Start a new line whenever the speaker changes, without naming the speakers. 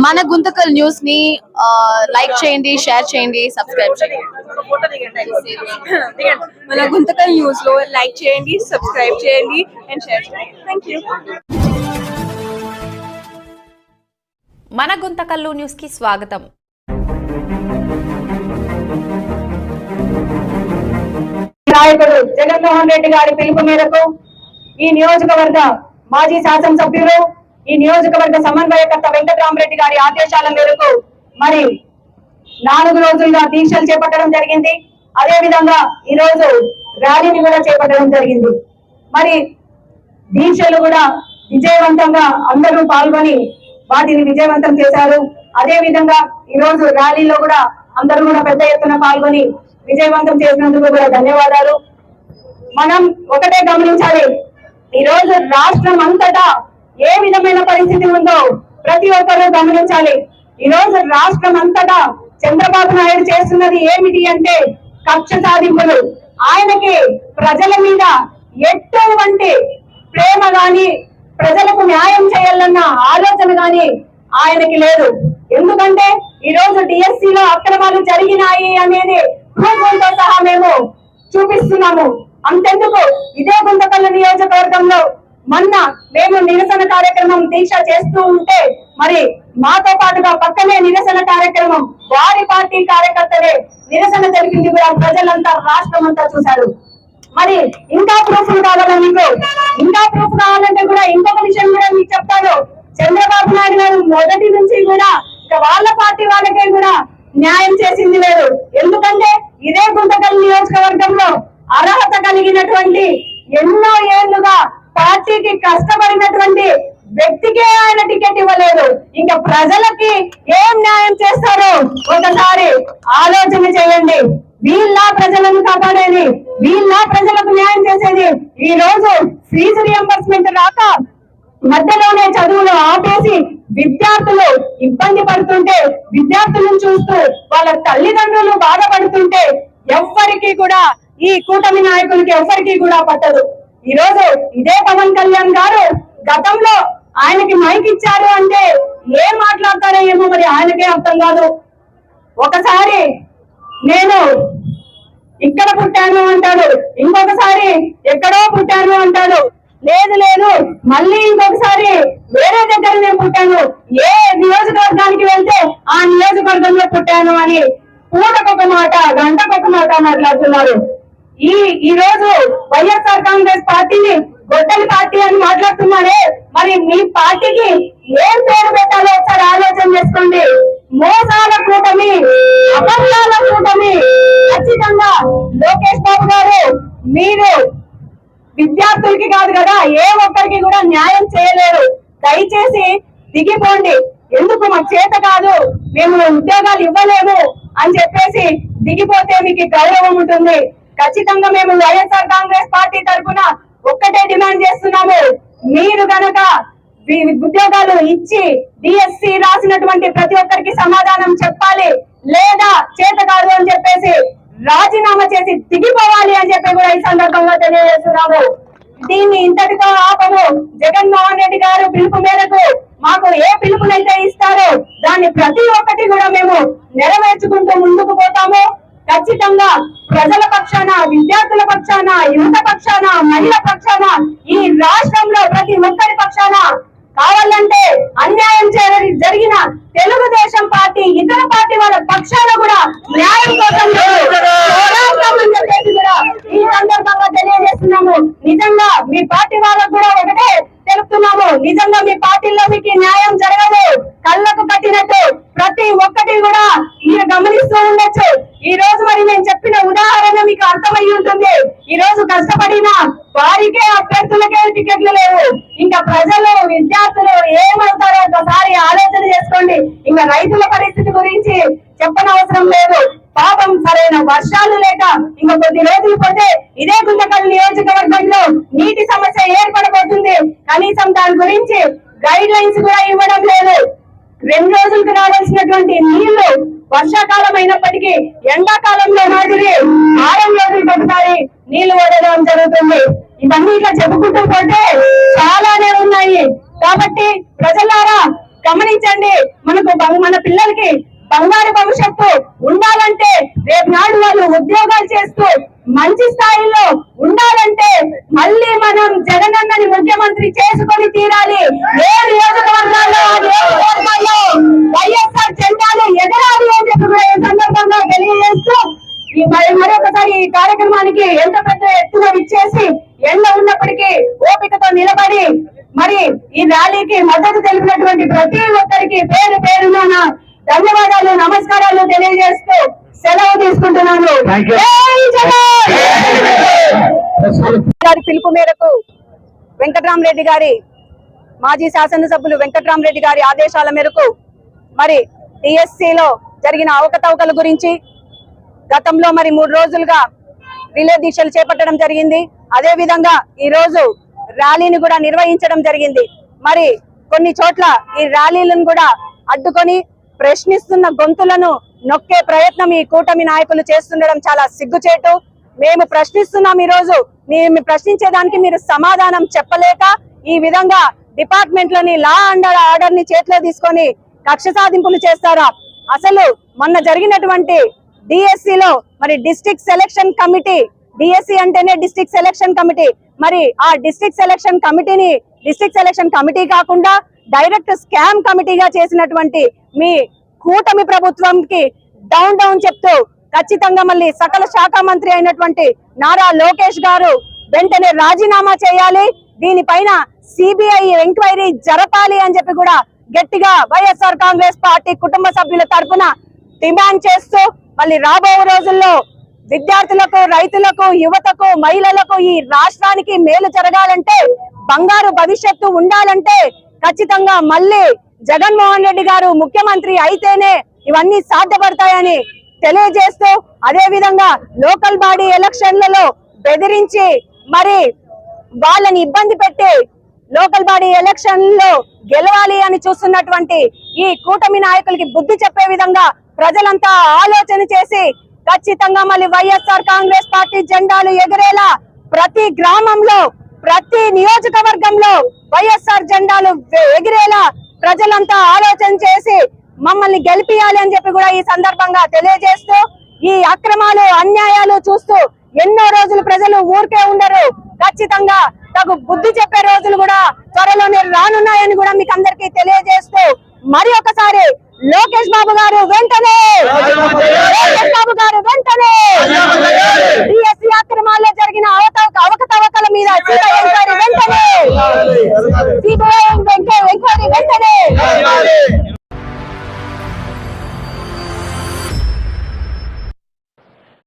మన గుంతకల్ న్యూస్ ని లైక్ చేయండి, షేర్ చేయండి, సబ్స్క్రైబ్ చేయండి.
మన గుంతకల్ న్యూస్ లో లైక్ చేయండి, సబ్స్క్రైబ్ చేయండి అండ్ షేర్ చేయండి. థాంక్యూ.
మన గుంతకల్లు న్యూస్ కి స్వాగతం.
నాయకుడు జగన్మోహన్ రెడ్డి గారి పిలుపు మేరకు ఈ నియోజకవర్గ మాజీ శాసనసభ్యులు, ఈ నియోజకవర్గ సమన్వయకర్త వెంకటరామరెడ్డి గారి ఆదేశాల మేరకు మరి 4 రోజులుగా దీక్షలు చేపట్టడం జరిగింది. అదే విధంగా ఈ రోజు ర్యాలీని కూడా చేపట్టడం జరిగింది. మరి దీక్షలు కూడా విజయవంతంగా అందరూ పాల్గొని వాటిని విజయవంతం చేశారు. అదే విధంగా ఈ రోజు ర్యాలీలో కూడా అందరూ కూడా పెద్ద ఎత్తున పాల్గొని విజయవంతం చేసినందుకు కూడా ధన్యవాదాలు. మనం ఒకటే గమనించాలి, ఈ రోజు రాష్ట్రం అంతటా ఏ విధమైన పరిస్థితి ఉందో ప్రతి ఒక్కరూ గమనించాలి. ఈ రోజు రాష్ట్రం అంతటా చంద్రబాబు నాయుడు చేస్తున్నది ఏమిటి అంటే కక్ష సాధింపులు. ఆయనకి ప్రజల మీద ఎటువంటి ప్రేమ గాని, ప్రజలకు న్యాయం చేయాలన్న ఆలోచన గాని ఆయనకి లేదు. ఎందుకంటే ఈ రోజు డిఎస్సి లో అక్రమాలు జరిగినాయి అనేది ప్రూఫ్లతో సహా మేము చూపిస్తున్నాము. అంతెందుకు, ఇదే గుంతకల్ నియోజకవర్గంలో మొన్న మేము నిరసన కార్యక్రమం దీక్ష చేస్తూ ఉంటే మరి మాతో పాటుగా పక్కనే నిరసన కార్యక్రమం వారి పార్టీ కార్యకర్తలే నిరసన జరిపింది కూడా ప్రజలంతా, రాష్ట్రం అంతా చూశారు. మరి ఇంకా ప్రూఫ్లు కావాలా మీకు? ఇంకా ప్రూఫ్ కావాలంటే కూడా ఇంకొక విషయం కూడా మీకు చెప్తాను. చంద్రబాబు నాయుడు గారు మొదటి నుంచి కూడా వాళ్ళ పార్టీ వాళ్ళకే కూడా న్యాయం చేసింది లేదు. ఎందుకంటే ఇదే గుంతకల్ నియోజకవర్గంలో అర్హత కలిగినటువంటి ఎన్నో ఏళ్లుగా పార్టీకి కష్టపడినటువంటి వ్యక్తికే ఆయన టికెట్ ఇవ్వలేదు. ఇంకా ప్రజలకి ఏం న్యాయం చేస్తారో ఒకసారి ఆలోచన చేయండి. వీళ్ళ ప్రజలను కాపాడేది, వీళ్ళ ప్రజలకు న్యాయం చేసేది. ఈ రోజు ఫీజు రియంబర్స్మెంట్ రాక మధ్యలోనే చదువులు ఆపేసి విద్యార్థులు ఇబ్బంది పడుతుంటే, విద్యార్థులను చూస్తూ వాళ్ళ తల్లిదండ్రులు బాధపడుతుంటే ఎవ్వరికి కూడా, ఈ కూటమి నాయకులకి ఎవ్వరికి కూడా పట్టదు. ఈ రోజు ఇదే పవన్ కళ్యాణ్ గారు గతంలో ఆయనకి మైక్ ఇచ్చారు అంటే ఏం మాట్లాడతారో ఏమో మరి ఆయనకే అర్థం కాదు. ఒకసారి నేను ఇక్కడ పుట్టాను అంటాడు, ఇంకొకసారి ఎక్కడో పుట్టాను అంటాడు. లేదు లేదు, మళ్ళీ ఇంకొకసారి వేరే దగ్గర నేను పుట్టాను, ఏ నియోజకవర్గానికి వెళ్తే ఆ నియోజకవర్గంలో పుట్టాను అని పూటకొక మాట, గంటకొక మాట మాట్లాడుతున్నారు. ఈ రోజు వైఎస్ఆర్ కాంగ్రెస్ పార్టీని గొడ్డలి పార్టీ అని మాట్లాడుతున్నారే, మరి మీ పార్టీకి ఏం పేరు పెట్టాలో ఒకసారి ఆలోచన చేసుకోండి. మోసాల కూటమి, అబద్ధాల కూటమి. ఖచ్చితంగా లోకేష్ బాబు గారు, మీరు విద్యార్థులకి కాదు కదా, ఏ ఒక్కరికి కూడా న్యాయం చేయలేరు. దయచేసి దిగిపోండి. ఎందుకు? మాకు చేత కాదు, మేము ఉద్యోగాలు ఇవ్వలేము అని చెప్పేసి దిగిపోతే మీకు గౌరవం ఉంటుంది. ఖచ్చితంగా మేము వైఎస్ఆర్ కాంగ్రెస్ పార్టీ తరఫున ఒక్కటే డిమాండ్ చేస్తున్నాము. మీరు గనక ఉద్యోగాలు ఇచ్చి డిఎస్సి రాసినటువంటి ప్రతి ఒక్కరికి సమాధానం చెప్పాలి, లేదా చేత కాదు అని చెప్పేసి రాజీనామా చేసి దిగిపోవాలి అని చెప్పి కూడా ఈ సందర్భంగా తెలియజేస్తున్నాము. దీన్ని ఇంతటితో ఆపము. జగన్మోహన్ రెడ్డి గారు పిలుపు మేరకు మాకు ఏ పిలుపునైతే ఇస్తారో దాన్ని ప్రతి ఒక్కటి కూడా మేము నెరవేర్చుకుంటూ ముందుకు పోతాము. ఖచ్చితంగా ప్రజల పక్షాన, విద్యార్థుల పక్షాన, యువత పక్షాన, మహిళల పక్షాన, ఈ రాష్ట్రంలో ప్రతి ఒక్కరి పక్షాన, కావాలంటే అన్యాయం జరిగిన తెలుగుదేశం పార్టీ, ఇతర పార్టీ వాళ్ళ పక్షాన కూడా న్యాయం కోసం ఈ సందర్భంగా తెలియజేస్తున్నాము. నిజంగా మీ పార్టీ వాళ్ళకు కూడా ఒకటే తెలుపుతున్నాము, నిజంగా మీ పార్టీలో మీకు న్యాయం జరగదు. కళ్ళకు కట్టినట్టు ప్రతి ఒక్కటి కూడా మీరు గమనిస్తూ ఉండొచ్చు. ఈ రోజు మరి నేను చెప్పిన ఉదాహరణ మీకు అర్థమై ఉంటుంది. ఈ రోజు కష్టపడిన వారికే, అభ్యర్థులకే టికెట్లు లేవు. ఇంకా ప్రజలు, విద్యార్థులు ఏమవుతారో ఒకసారి ఆలోచన చేసుకోండి. ఇంకా రైతుల పరిస్థితి గురించి చెప్పనవసరం లేదు. పాపం సరైన వర్షాలు లేక ఇంకా కొద్ది రోజులు పోతే ఇదే గుంతకల్ నియోజకవర్గంలో నీటి సమస్య ఏర్పడబోతుంది. కనీసం దాని గురించి గైడ్ లైన్స్ కూడా ఇవ్వడం లేదు. 2 రోజులకు రావాల్సినటువంటి నీళ్లు వర్షాకాలం అయినప్పటికీ ఎండాకాలంలో మాదిరి 6 రోజులకు ఒకసారి నీళ్లు వదలడం జరుగుతుంది. ఇవన్నీ ఇట్లా చెప్పుకుంటూ పోతే చాలానే ఉన్నాయి. కాబట్టి ప్రజలారా, గమనించండి. మన పిల్లలకి బంగారు భవిష్యత్తు ఉండాలంటే, రేపు నాడు వాళ్ళు ఉద్యోగాలు చేస్తూ మంచి స్థాయిలో ఉండాలంటే మళ్ళీ మనం జగనన్నని ముఖ్యమంత్రి చేసుకొని తీరాలి. ఏ నియోజకవర్గాల్లో వైఎస్ఆర్ జెండాలు ఎగరాలి అని చెప్పి ఈ సందర్భంగా తెలియజేస్తూ మరొకసారి ఈ కార్యక్రమానికి ఎంత పెద్ద ఎత్తున ఇచ్చేసి ఎండ ఉన్నప్పటికీ ఓపికతో నిలబడి మరి ఈ ర్యాలీకి మద్దతు తెలిపినటువంటి ప్రతి ఒక్కరికి పేరు పేరున ధన్యవాదాలు, నమస్కారాలు తెలియజేస్తూ సెలవు తీసుకుంటున్నాను. గారి పిలుపు మేరకు వెంకట్రామరెడ్డి గారి మాజీ శాసనసభ్యులు వెంకట్రామరెడ్డి గారి ఆదేశాల మేరకు మరి టిఎస్సిలో జరిగిన అవకతవకల గురించి గతంలో మరి 3 రోజులుగా రిలే దీక్షలు చేపట్టడం జరిగింది. అదే విధంగా ఈ రోజు ర్యాలీని కూడా నిర్వహించడం జరిగింది. మరి కొన్ని చోట్ల ఈ ర్యాలీలను కూడా అడ్డుకొని ప్రశ్నిస్తున్న గొంతులను నొక్కే ప్రయత్నం ఈ కూటమి నాయకులు చేస్తుండడం చాలా సిగ్గుచేటు. మేము ప్రశ్నిస్తున్నాం. ఈ రోజు మేము ప్రశ్నించేదానికి మీరు సమాధానం చెప్పలేక ఈ విధంగా డిపార్ట్మెంట్ లోని లా అండ్ ఆర్డర్ ని చేతిలో తీసుకొని కక్ష సాధింపులు చేస్తారా? అసలు మొన్న జరిగినటువంటి డిఎస్సిలో మరి డిస్ట్రిక్ట్ సెలక్షన్ కమిటీ, డిఎస్సి అంటేనే డిస్ట్రిక్ట్ సెలక్షన్ కమిటీ, మరి ఆ డిస్ట్రిక్ట్ సెలక్షన్ కమిటీని డిస్ట్రిక్ట్ సెలక్షన్ కమిటీ కాకుండా డైరెక్ట్ స్కామ్ కమిటీగా చేసినటువంటి మీ కూటమి ప్రభుత్వంకి డౌన్ చెప్తూ ఖచ్చితంగా మళ్ళీ సకల శాఖ మంత్రి అయినటువంటి నారా లోకేష్ గారు వెంటనే రాజీనామా చేయాలి. దీనిపైన సిబిఐ ఎంక్వైరీ జరపాలి అని చెప్పి కూడా గట్టిగా వైఎస్ఆర్ కాంగ్రెస్ పార్టీ కుటుంబ సభ్యుల తరఫున డిమాండ్ చేస్తూ మళ్ళీ రాబో రోజుల్లో విద్యార్థులకు, రైతులకు, యువతకు, మహిళలకు ఈ రాష్ట్రానికి మేలు జరగాలంటే, బంగారు భవిష్యత్తు ఉండాలంటే ఖచ్చితంగా మళ్ళీ జగన్మోహన్ రెడ్డి గారు ముఖ్యమంత్రి అయితేనే ఇవన్నీ సాధ్యపడతాయని తెలియజేస్తూ, అదే విధంగా లోకల్ బాడీ ఎలక్షన్లలో బెదిరించి మరి వాళ్ళని ఇబ్బంది పెట్టి లోకల్ బాడీ ఎలక్షన్ లో గెలవాలి అని చూస్తున్నటువంటి ఈ కూటమి నాయకులకి బుద్ధి చెప్పే విధంగా ప్రజలంతా ఆలోచన చేసి ఖచ్చితంగా మళ్ళీ వైఎస్ఆర్ కాంగ్రెస్ పార్టీ జెండాలు ఎగిరేలా ప్రతి గ్రామంలో, ప్రతి నియోజకవర్గంలో వైఎస్ఆర్ జెండాలు ఎగిరేలా ప్రజలంతా ఆలోచన చేసి మమ్మల్ని గెలిపియాలి అని చెప్పి కూడా ఈ సందర్భంగా తెలియజేస్తూ, ఈ అక్రమాలు, అన్యాయాలు చూస్తూ ఎన్నో రోజులు ప్రజలు ఊరికే ఉండరు. ఖచ్చితంగా తగు బుద్ధి చెప్పే రోజులు కూడా త్వరలోనే రానున్నాయని కూడా మీకు అందరికీ తెలియజేస్తూ, మరి ఒకసారి లోకేష్ బాబు గారు వెంటనే డిఎస్సి అక్రమాల్లో జరిగిన అవకతవకల మీద సిబిఐ ఎంక్వైరీ వెంటనే